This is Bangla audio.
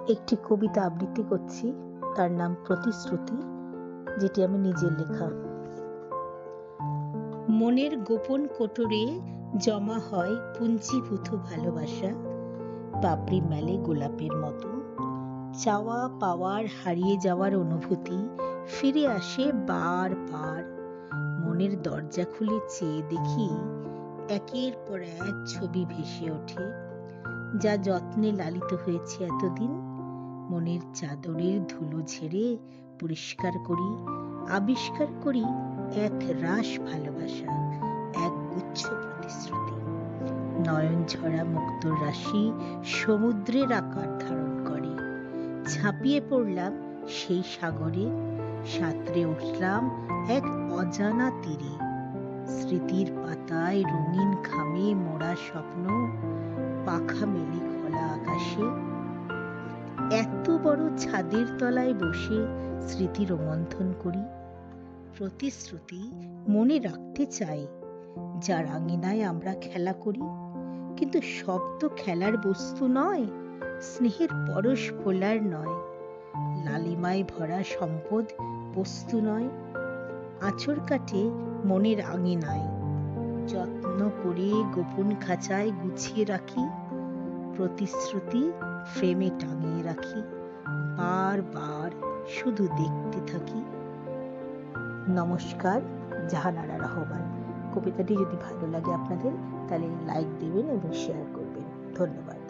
একটি কবিতা আবৃত্তি করছি, তার নাম প্রতিশ্রুতি, যেটি আমি নিজের লেখা। মনের গোপন কোটরে জমা হয় পুঞ্জীভূত ভালোবাসা, পাপড়ি মেলে গোলাপের মতো। চাওয়া পাওয়ার হারিয়ে যাওয়ার অনুভূতি ফিরে আসে বারবার। মনের দরজা খুলে চেয়ে দেখি একের পর এক ছবি ভেসে ওঠে, যা যত্নে লালিত হয়েছে এতদিন। মনের চাদরের ধুলো ঝেড়ে পরিষ্কার করি, আবিষ্কার করি এক রাস ভালোবাসা, এক গুচ্ছ প্রতিশ্রুতি। নয়ন ঝরা মুক্তোর রাশি সমুদ্রের আকার ধারণ করে। ঝাঁপিয়ে পড়লাম সেই সাগরে, সাঁতরে উঠলাম এক অজানা তীরে। স্মৃতির পাতায় রঙিন খামে মোড়া স্বপ্ন, পাখা মেলে খোলা আকাশে। এত বড় ছাদের তলায় বসে স্মৃতি রোমন্থন করি। প্রতিশ্রুতি মনে রাখতে চাই, যার আঙিনায় আমরা খেলা করি। কিন্তু শব্দ খেলার বস্তু নয়, স্নেহের পরশ ভোলার নয়। লালিমায় ভরা সম্পদ বস্তু নয়। আঁচড় কাটে মনের আঙিনায়, যত্ন করে গোপন খাঁচায় গুছিয়ে রাখি। প্রতিশ্রুতি ফ্রেমে টাঙিয়ে রাখি, বারবার শুধু দেখতে থাকি। নমস্কার, জাহানারা রহমান। কবিতাটি যদি ভালো লাগে আপনাদের, তাহলে লাইক দেবেন এবং শেয়ার করবেন। ধন্যবাদ।